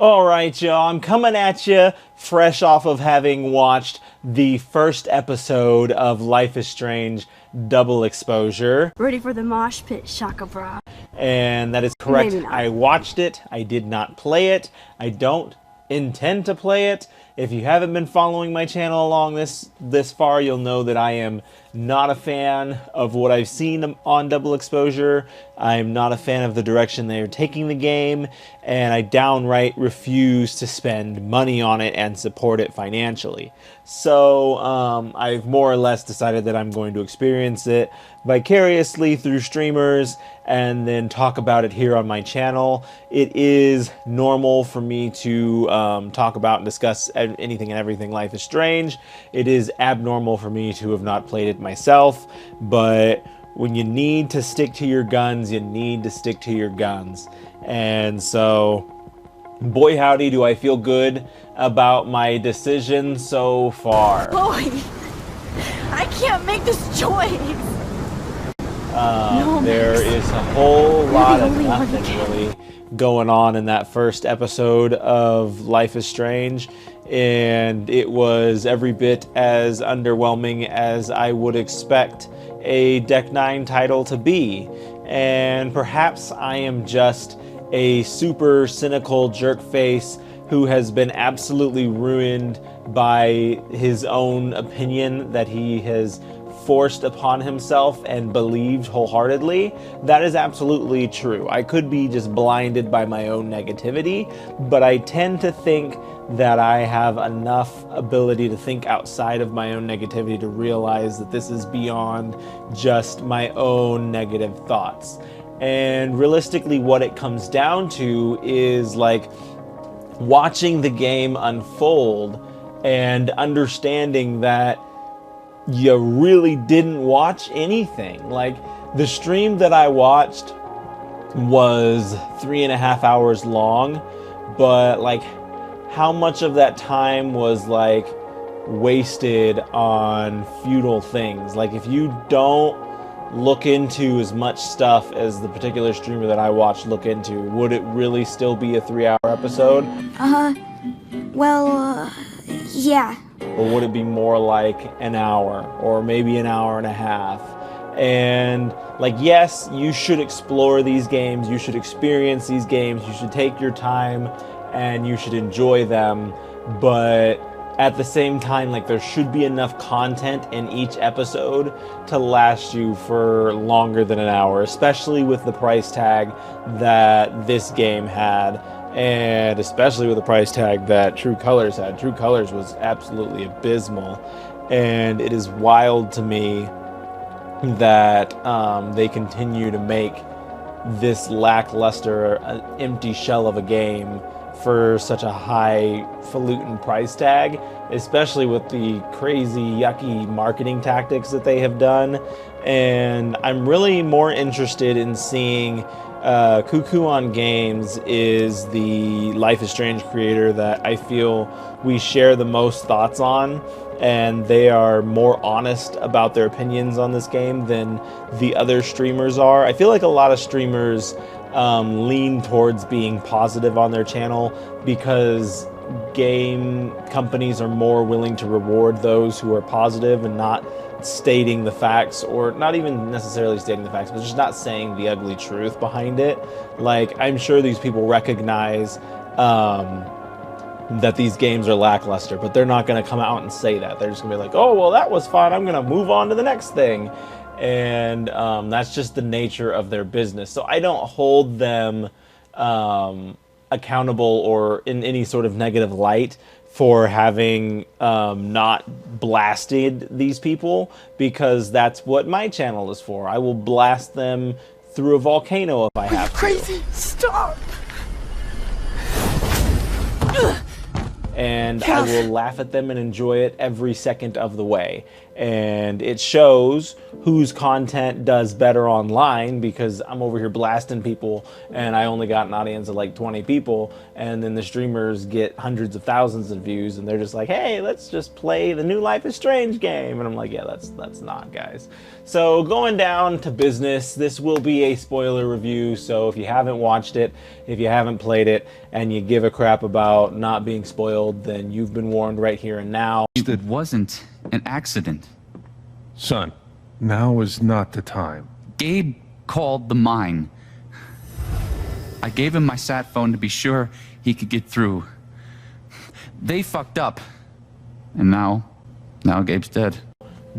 Alright, y'all, I'm coming at you fresh off of having watched the first episode of Life is Strange Double Exposure. Ready for the mosh pit, Shaka Bra. And that is correct. Maybe not. I watched it. I did not play it. I don't intend to play it. If you haven't been following my channel along this far, you'll know that I am not a fan of what I've seen on Double Exposure. I'm not a fan of the direction they are taking the game, and I downright refuse to spend money on it and support it financially. So I've more or less decided that I'm going to experience it vicariously through streamers and then talk about it here on my channel. It is normal for me to talk about and discuss anything and everything Life is Strange. It is abnormal for me to have not played it myself, but when you need to stick to your guns, you need to stick to your guns. And so, boy howdy, do I feel good about my decision so far. Boy, I can't make this choice. There is a whole lot of nothing really going on in that first episode of Life is Strange, and it was every bit as underwhelming as I would expect a Deck 9 title to be. And perhaps I am just a super cynical jerkface who has been absolutely ruined by his own opinion that he has forced upon himself and believed wholeheartedly. That is absolutely true. I could be just blinded by my own negativity, but I tend to think that I have enough ability to think outside of my own negativity to realize that this is beyond just my own negative thoughts. And realistically, what it comes down to is like watching the game unfold and understanding that you really didn't watch anything. Like, the stream that I watched was 3.5 hours long, but like how much of that time was like wasted on futile things? Like, if you don't look into as much stuff as the particular streamer that I watched look into, would it really still be a 3-hour episode? Yeah. Or would it be more like an hour, or maybe an hour and a half? And like, yes, you should explore these games, you should experience these games, you should take your time and you should enjoy them, but at the same time, like, there should be enough content in each episode to last you for longer than an hour, especially with the price tag that this game had. And especially with the price tag that True Colors had. True Colors was absolutely abysmal. And it is wild to me that they continue to make this lackluster, empty shell of a game for such a highfalutin price tag, especially with the crazy, yucky marketing tactics that they have done. And I'm really more interested in seeing Cuckoo on Games is the Life is Strange creator that I feel we share the most thoughts on, and they are more honest about their opinions on this game than the other streamers are. I feel like a lot of streamers lean towards being positive on their channel because game companies are more willing to reward those who are positive and not stating the facts, or not even necessarily stating the facts, but just not saying the ugly truth behind it. Like, I'm sure these people recognize that these games are lackluster, but they're not going to come out and say that. They're just going to be like, oh, well, that was fun, I'm going to move on to the next thing. And that's just the nature of their business. So I don't hold them accountable or in any sort of negative light for having not blasted these people, because that's what my channel is for. I will blast them through a volcano if I have to. Crazy! Stop! and I will laugh at them and enjoy it every second of the way. And it shows whose content does better online, because I'm over here blasting people and I only got an audience of like 20 people, and then the streamers get hundreds of thousands of views and they're just like, hey, let's just play the new Life is Strange game. And I'm like, yeah, that's not, guys. So going down to business, this will be a spoiler review, so if you haven't watched it, if you haven't played it, and you give a crap about not being spoiled, then you've been warned right here and now. It wasn't an accident. Son, now is not the time. Gabe called the mine. I gave him my sat phone to be sure he could get through. They fucked up. And now Gabe's dead.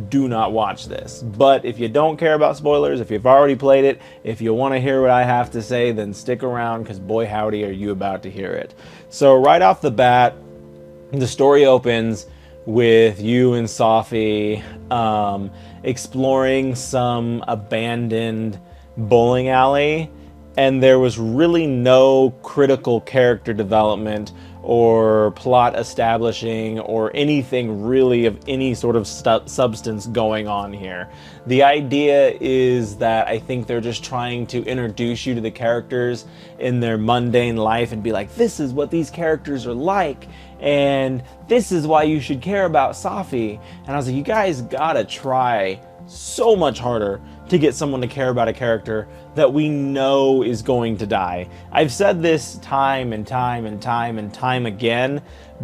Do not watch this. But if you don't care about spoilers, if you've already played it, if you want to hear what I have to say, then stick around, because boy howdy are you about to hear it. So right off the bat, the story opens with you and Sophie exploring some abandoned bowling alley, and there was really no critical character development or plot establishing or anything really of any sort of substance going on here. The idea is that I think they're just trying to introduce you to the characters in their mundane life and be like, this is what these characters are like, and this is why you should care about Sophie. And I was like, you guys gotta try so much harder to get someone to care about a character that we know is going to die. I've said this time and time and time and time again,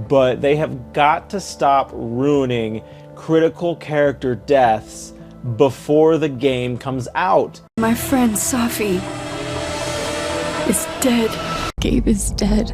but they have got to stop ruining critical character deaths before the game comes out. My friend Sophie is dead. Gabe is dead.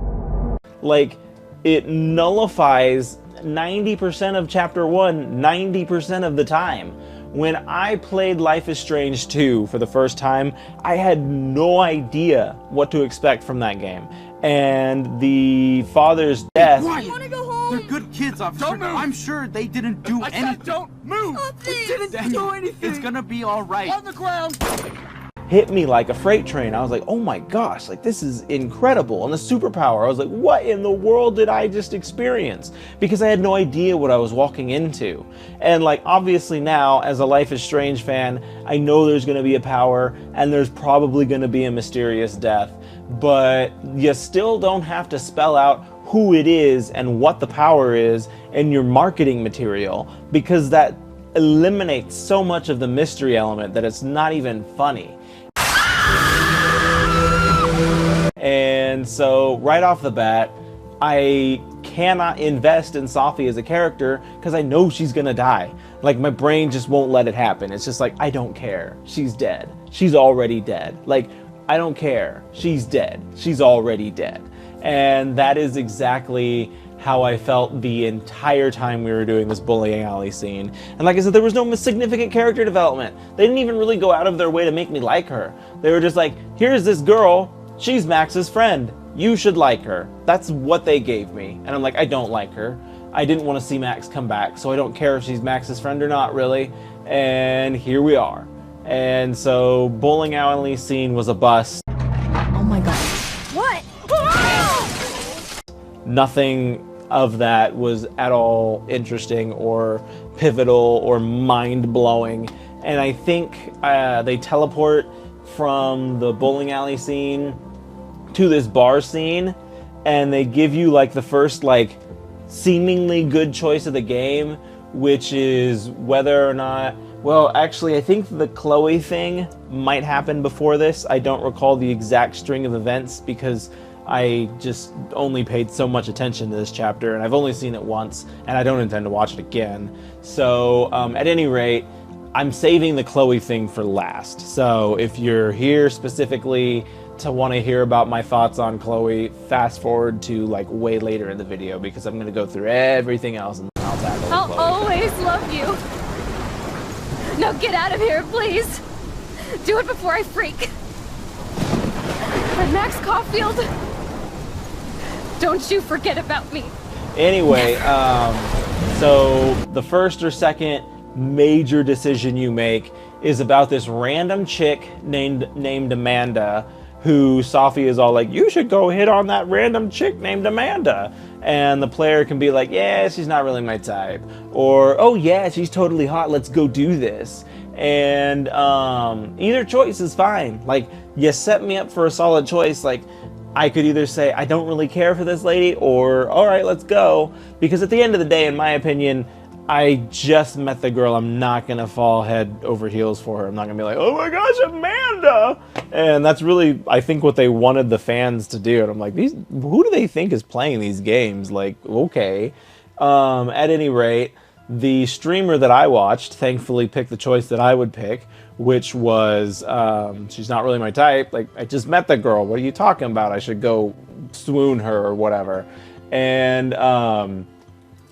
Like, it nullifies 90% of chapter 1 90% of the time. When I played Life is Strange 2 for the first time, I had no idea what to expect from that game. And the father's death... I want to go home! They're good kids, officer. I'm sure they didn't do anything. Don't move! Oh, they didn't do anything! It's gonna be alright. On the ground! Hit me like a freight train. I was like, oh my gosh, like this is incredible. And the superpower, I was like, what in the world did I just experience? Because I had no idea what I was walking into. And like, obviously now, as a Life is Strange fan, I know there's gonna be a power and there's probably gonna be a mysterious death, but you still don't have to spell out who it is and what the power is in your marketing material, because that eliminates so much of the mystery element that it's not even funny. And so right off the bat, I cannot invest in Sophie as a character because I know she's gonna die. Like, my brain just won't let it happen. It's just like, I don't care. She's dead. She's already dead. Like, I don't care. She's dead. She's already dead. And that is exactly how I felt the entire time we were doing this bowling alley scene. And like I said, there was no significant character development. They didn't even really go out of their way to make me like her. They were just like, here's this girl, she's Max's friend, you should like her. That's what they gave me. And I'm like, I don't like her. I didn't want to see Max come back, so I don't care if she's Max's friend or not, really. And here we are. And so bowling alley scene was a bust. Oh my god. What? Nothing of that was at all interesting or pivotal or mind-blowing. And I think they teleport from the bowling alley scene to this bar scene, and they give you like the first like seemingly good choice of the game, which is whether or not, well, actually I think the Chloe thing might happen before this. I don't recall the exact string of events because I just only paid so much attention to this chapter, and I've only seen it once, and I don't intend to watch it again. So at any rate, I'm saving the Chloe thing for last. So if you're here specifically to want to hear about my thoughts on Chloe, fast forward to like way later in the video, because I'm going to go through everything else and then I'll tackle I'll Chloe. always love you. Now get out of here, please. Do it before I freak. And Max Caulfield, don't you forget about me. Anyway, so the first or second major decision you make is about this random chick named Amanda, who Sophie is all like, you should go hit on that random chick named Amanda. And the player can be like, yeah, she's not really my type. Or, oh yeah, she's totally hot, let's go do this. And either choice is fine. Like, you set me up for a solid choice. Like, I could either say, I don't really care for this lady, or, all right, let's go. Because at the end of the day, in my opinion, I just met the girl. I'm not going to fall head over heels for her. I'm not going to be like, oh my gosh, Amanda! And that's really, I think, what they wanted the fans to do. And I'm like, who do they think is playing these games? Like, okay. At any rate, the streamer that I watched thankfully picked the choice that I would pick, which was, she's not really my type. Like, I just met the girl. What are you talking about? I should go swoon her or whatever. And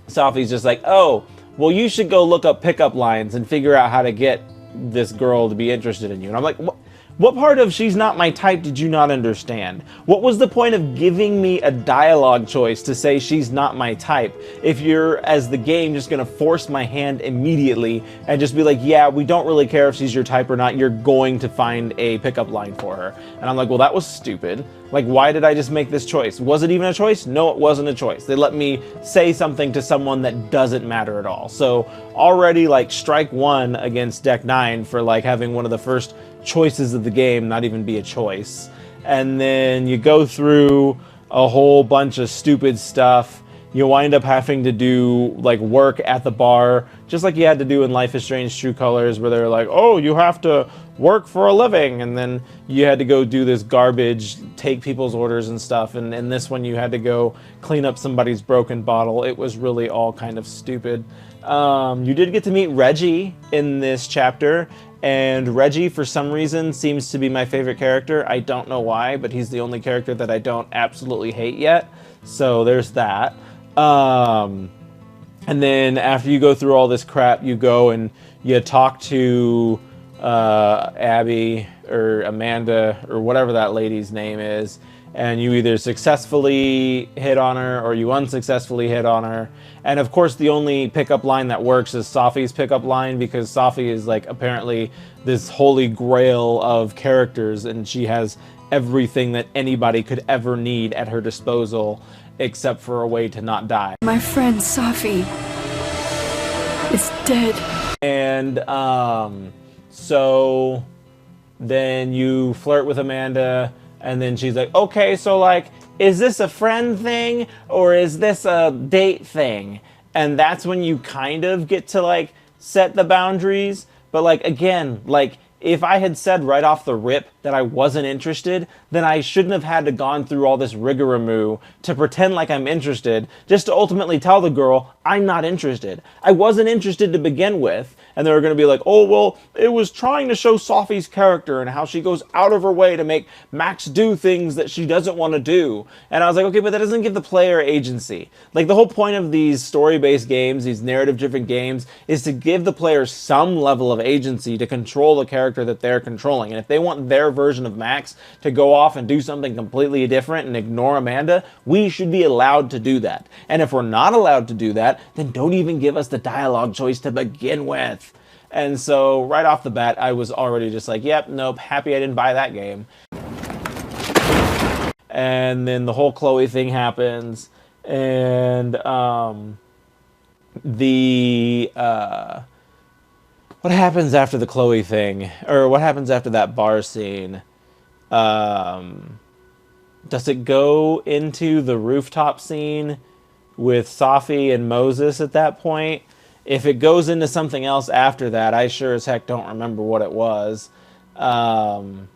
Sophie's just like, oh, well, you should go look up pickup lines and figure out how to get this girl to be interested in you. And I'm like, what part of she's not my type did you not understand? What was the point of giving me a dialogue choice to say she's not my type if you're, as the game, just going to force my hand immediately and just be like, yeah, we don't really care if she's your type or not, you're going to find a pickup line for her. And I'm like, well, that was stupid. Like, why did I just make this choice? Was it even a choice? No, it wasn't a choice. They let me say something to someone that doesn't matter at all. So already, like, strike one against Deck 9 for, like, having one of the first choices of the game not even be a choice. And then you go through a whole bunch of stupid stuff. You wind up having to do, like, work at the bar, just like you had to do in Life is Strange True Colors, where they're like, oh, you have to work for a living, and then you had to go do this garbage, take people's orders and stuff, and in this one you had to go clean up somebody's broken bottle. It was really all kind of stupid. You did get to meet Reggie in this chapter, and Reggie, for some reason, seems to be my favorite character. I don't know why, but he's the only character that I don't absolutely hate yet. So there's that. And then after you go through all this crap, you go and you talk to Abby or Amanda or whatever that lady's name is, and you either successfully hit on her or you unsuccessfully hit on her. And of course the only pickup line that works is Sophie's pickup line, because Sophie is, like, apparently this holy grail of characters, and she has everything that anybody could ever need at her disposal except for a way to not die. My friend Sophie is dead. And so then you flirt with Amanda, and then she's like, okay, so, like, is this a friend thing or is this a date thing? And that's when you kind of get to, like, set the boundaries. But, like, again, like, if I had said right off the rip that I wasn't interested, then I shouldn't have had to gone through all this rigmarole to pretend like I'm interested, just to ultimately tell the girl I'm not interested. I wasn't interested to begin with, and they were going to be like, oh, well, it was trying to show Sophie's character and how she goes out of her way to make Max do things that she doesn't want to do. And I was like, okay, but that doesn't give the player agency. Like, the whole point of these story-based games, these narrative-driven games, is to give the player some level of agency to control the character that they're controlling. And if they want their version of Max to go off and do something completely different and ignore Amanda, we should be allowed to do that. And if we're not allowed to do that, then don't even give us the dialogue choice to begin with. And so right off the bat, I was already just like, yep, nope, happy I didn't buy that game. And then the whole Chloe thing happens, and what happens after the Chloe thing, or what happens after that bar scene? Does it go into the rooftop scene with Sophie and Moses at that point? If it goes into something else after that, I sure as heck don't remember what it was. So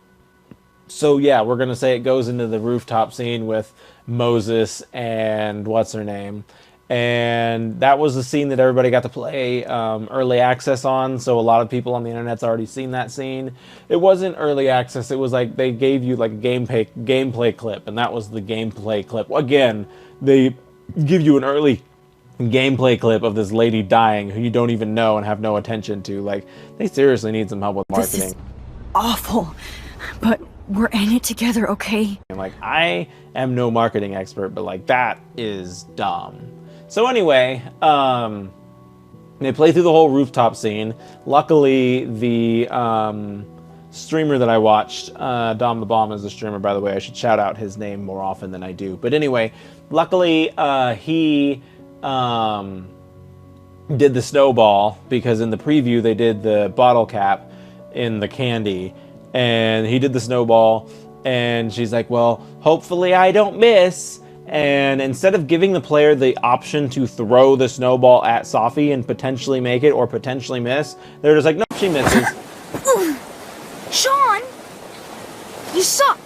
yeah, we're going to say it goes into the rooftop scene with Moses and what's her name. And that was the scene that everybody got to play early access on, so a lot of people on the internet's already seen that scene. It wasn't early access, it was like they gave you like a gameplay clip, and that was the gameplay clip. Again, they give you an early gameplay clip of this lady dying who you don't even know and have no attention to. Like, they seriously need some help with marketing. This is awful, but we're in it together, okay? And like, I am no marketing expert, but like, that is dumb. So anyway, they play through the whole rooftop scene. Luckily, the streamer that I watched. Dom the Bomb is the streamer, by the way. I should shout out his name more often than I do. But anyway, luckily he did the snowball, because in the preview they did the bottle cap in the candy, and he did the snowball, and she's like, well, hopefully I don't miss. And instead of giving the player the option to throw the snowball at Safi and potentially make it or potentially miss, they're just like, no, she misses. Sean! You suck!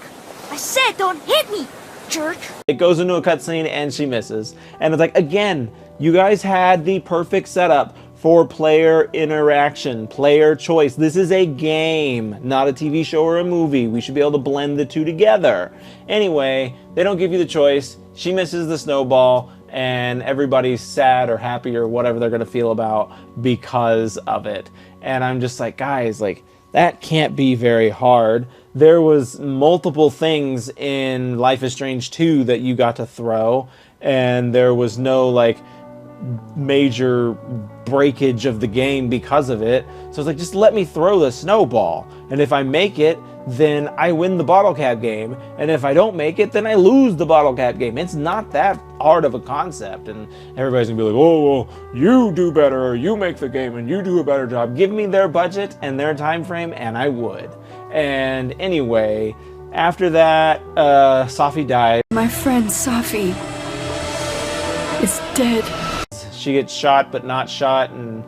I said don't hit me, jerk! It goes into a cutscene and she misses. And it's like, again, you guys had the perfect setup for player interaction, player choice. This is a game, not a TV show or a movie. We should be able to blend the two together. Anyway, they don't give you the choice. She misses the snowball, and everybody's sad or happy or whatever they're gonna feel about because of it. And I'm just like, guys, like, that can't be very hard. There was multiple things in Life is Strange 2 that you got to throw, and there was no, like, major breakage of the game because of it. So it's like, just let me throw the snowball, and if I make it, then I win the bottle cap game, and if I don't make it, then I lose the bottle cap game. It's not that hard of a concept, and everybody's gonna be like, oh, well, you do better, or you make the game and you do a better job. Give me their budget and their time frame and I would. And anyway, after that, Safi died. My friend Safi is dead. She gets shot but not shot and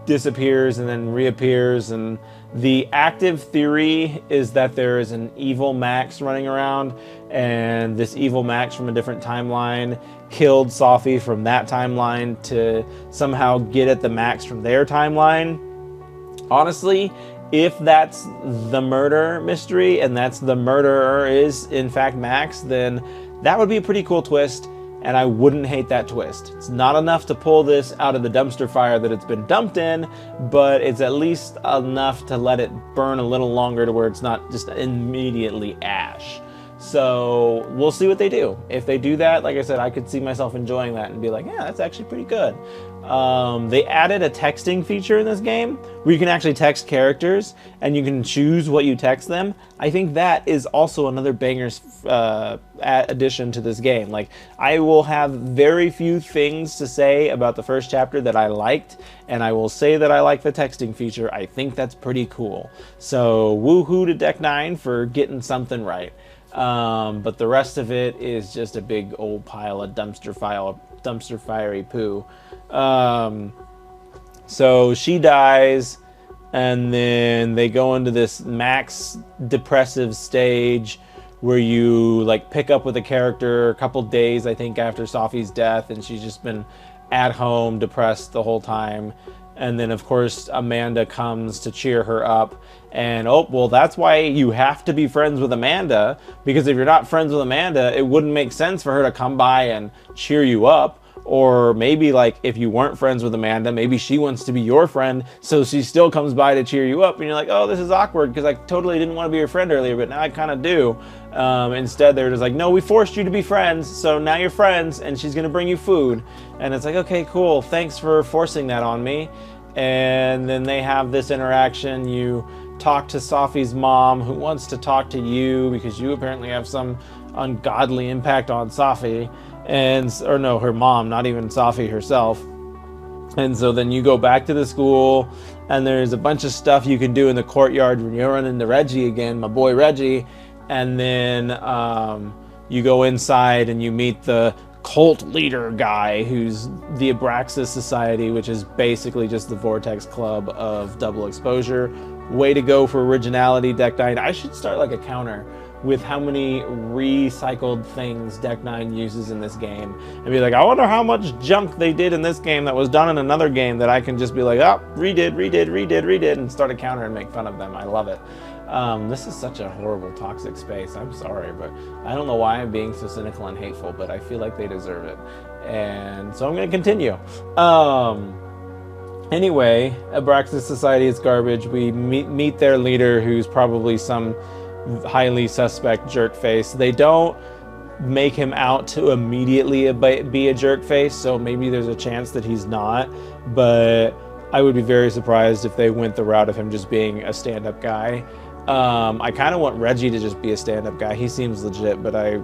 disappears and then reappears, and the active theory is that there is an evil Max running around, and this evil Max from a different timeline killed Safi from that timeline to somehow get at the Max from their timeline. Honestly, if that's the murder mystery and that's the murderer is in fact Max, then that would be a pretty cool twist. And I wouldn't hate that twist. It's not enough to pull this out of the dumpster fire that it's been dumped in, but it's at least enough to let it burn a little longer to where it's not just immediately ash. So we'll see what they do. If they do that, like I said, I could see myself enjoying that and be like, yeah, that's actually pretty good. They added a texting feature in this game where you can actually text characters and you can choose what you text them. I think that is also another banger's addition to this game. Like, I will have very few things to say about the first chapter that I liked, and I will say that I like the texting feature. I think that's pretty cool. So woohoo to Deck 9 for getting something right. But the rest of it is just a big old pile of dumpster fiery poo. So she dies, and then they go into this max depressive stage where you like pick up with a character a couple days, I think, after Safi's death, and she's just been at home depressed the whole time. And then of course Amanda comes to cheer her up, and oh, well, that's why you have to be friends with Amanda, because if you're not friends with Amanda, it wouldn't make sense for her to come by and cheer you up. Or maybe, like, if you weren't friends with Amanda, maybe she wants to be your friend, so she still comes by to cheer you up, and you're like, oh, this is awkward, because I totally didn't want to be your friend earlier, but now I kind of do. Instead, they're just like, no, we forced you to be friends, so now you're friends, and she's going to bring you food. And it's like, okay, cool, thanks for forcing that on me. And then they have this interaction. You talk to Safi's mom, who wants to talk to you, because you apparently have some ungodly impact on Safi. Or no, her mom, not even Safi herself. And so then you go back to the school, and there's a bunch of stuff you can do in the courtyard when you run into Reggie again, my boy Reggie. And then you go inside and you meet the cult leader guy, who's the Abraxas Society, which is basically just the Vortex Club of double exposure. Way to go for originality, Deck 9. I should start like a counter with how many recycled things Deck 9 uses in this game, and be like, I wonder how much junk they did in this game that was done in another game that I can just be like, oh, redid, and start a counter and make fun of them. I love it. This is such a horrible, toxic space. I'm sorry, but I don't know why I'm being so cynical and hateful, but I feel like they deserve it. And so I'm going to continue. Anyway, Abraxas Society is garbage. We meet their leader, who's probably some highly suspect jerk face. They don't make him out to immediately be a jerk face, so maybe there's a chance that he's not, but I would be very surprised if they went the route of him just being a stand-up guy. I kind of want Reggie to just be a stand-up guy. He seems legit, but I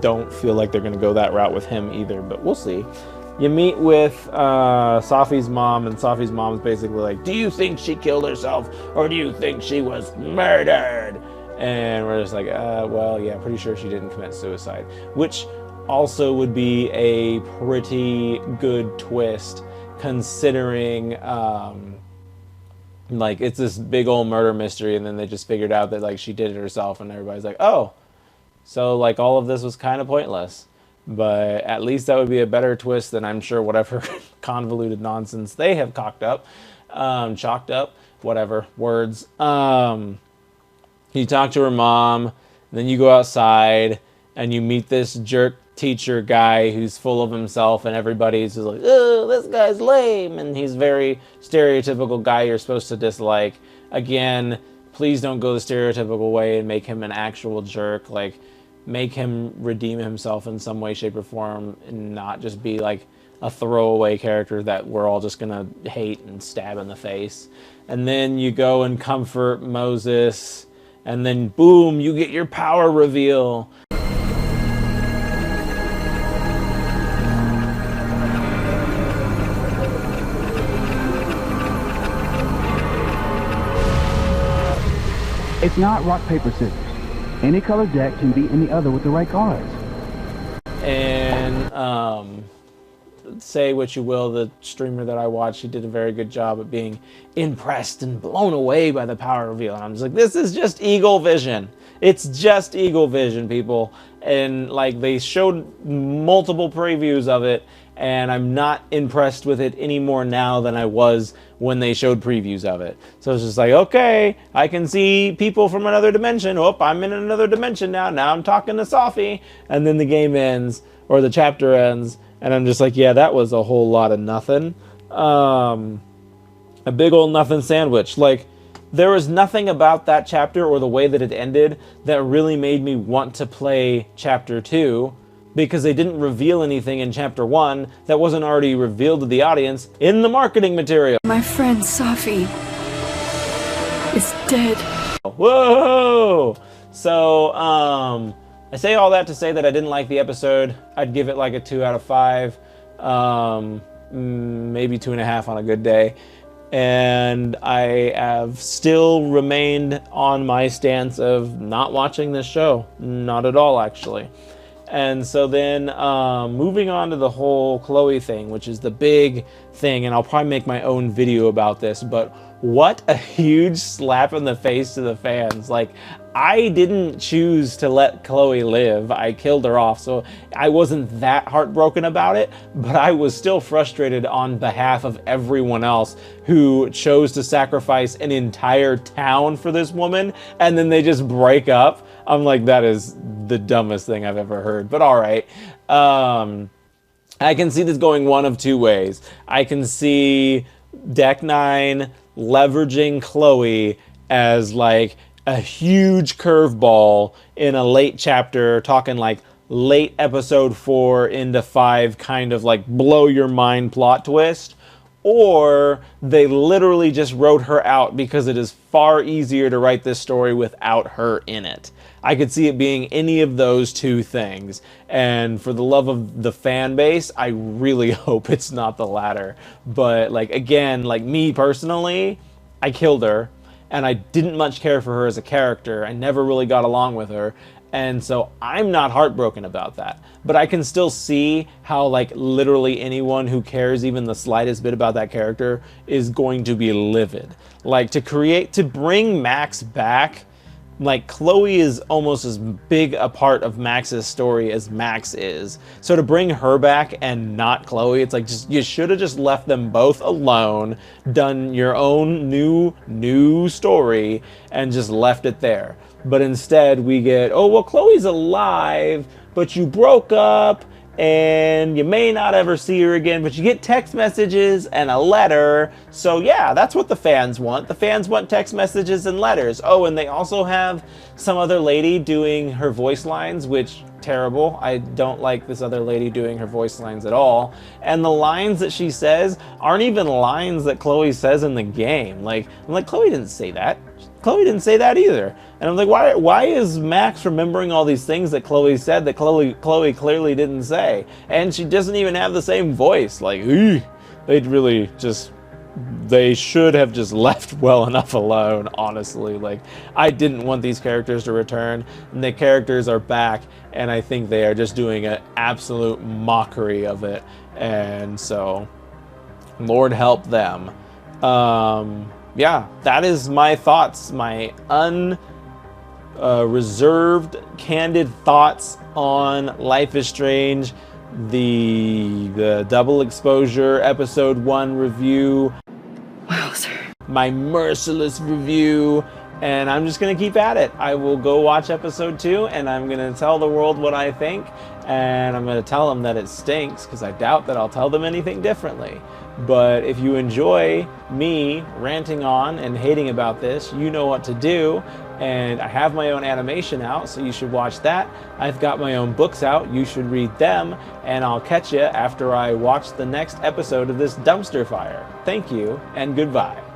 don't feel like they're going to go that route with him either, but we'll see. You meet with Safi's mom, and Safi's mom's basically like, do you think she killed herself, or do you think she was murdered? And we're just like, well, yeah, pretty sure she didn't commit suicide, which also would be a pretty good twist, considering like it's this big old murder mystery, and then they just figured out that like she did it herself, and everybody's like, oh, so like all of this was kind of pointless. But at least that would be a better twist than I'm sure whatever convoluted nonsense they have chalked up, whatever words. You talk to her mom, and then you go outside and you meet this jerk teacher guy who's full of himself, and everybody's just like, oh, this guy's lame, and he's very stereotypical guy you're supposed to dislike. Again, please don't go the stereotypical way and make him an actual jerk. Like, make him redeem himself in some way, shape, or form, and not just be like a throwaway character that we're all just gonna hate and stab in the face. And then you go and comfort Moses, and then boom, you get your power reveal. It's not rock, paper, scissors. Any colored deck can beat any other with the right cards. And say what you will, the streamer that I watched, he did a very good job at being impressed and blown away by the power reveal. And I'm just like, this is just Eagle Vision. It's just Eagle Vision, people. And like, they showed multiple previews of it, and I'm not impressed with it any more now than I was when they showed previews of it. So it's just like, okay, I can see people from another dimension. Oh, I'm in another dimension now. Now I'm talking to Safi. And then the game ends, or the chapter ends, and I'm just like, yeah, that was a whole lot of nothing. A big old nothing sandwich. Like, there was nothing about that chapter or the way that it ended that really made me want to play chapter 2, because they didn't reveal anything in chapter 1 that wasn't already revealed to the audience in the marketing material. My friend Safi is dead. Whoa! So, I say all that to say that I didn't like the episode. I'd give it like a 2 out of 5. Maybe 2.5 on a good day. And I have still remained on my stance of not watching this show. Not at all, actually. And so then moving on to the whole Chloe thing, which is the big thing, and I'll probably make my own video about this, but what a huge slap in the face to the fans. Like, I didn't choose to let Chloe live. I killed her off, so I wasn't that heartbroken about it, but I was still frustrated on behalf of everyone else who chose to sacrifice an entire town for this woman, and then they just break up. I'm like, that is the dumbest thing I've ever heard, but all right. I can see this going one of two ways. I can see Deck 9 leveraging Chloe as like a huge curveball in a late chapter, talking like late episode 4 into 5, kind of like blow your mind plot twist. Or they literally just wrote her out because it is far easier to write this story without her in it. I could see it being any of those two things. And for the love of the fan base, I really hope it's not the latter. But like, again, like me personally, I killed her and I didn't much care for her as a character. I never really got along with her. And so I'm not heartbroken about that. But I can still see how like literally anyone who cares even the slightest bit about that character is going to be livid. Like, to bring Max back, like Chloe is almost as big a part of Max's story as Max is. So to bring her back and not Chloe, it's like, just, you should have just left them both alone, done your own new story, and just left it there. But instead we get, oh, well, Chloe's alive, but you broke up and you may not ever see her again, but you get text messages and a letter. So yeah, that's what the fans want. The fans want text messages and letters. Oh, and they also have some other lady doing her voice lines, which terrible. I don't like this other lady doing her voice lines at all. And the lines that she says aren't even lines that Chloe says in the game. Like, I'm like, Chloe didn't say that. Chloe didn't say that either. And I'm like, why is Max remembering all these things that Chloe said that Chloe clearly didn't say? And she doesn't even have the same voice. Like, they should have just left well enough alone, honestly. Like, I didn't want these characters to return, and the characters are back, and I think they are just doing an absolute mockery of it. And so, Lord help them. Yeah, that is my thoughts, my unreserved, candid thoughts on Life is Strange, the double exposure episode 1 review, my Merciless review, and I'm just gonna keep at it. I will go watch episode 2, and I'm gonna tell the world what I think, and I'm gonna tell them that it stinks, because I doubt that I'll tell them anything differently. But if you enjoy me ranting on and hating about this, you know what to do. And I have my own animation out, so you should watch that. I've got my own books out, you should read them, and I'll catch you after I watch the next episode of this dumpster fire. Thank you, and goodbye.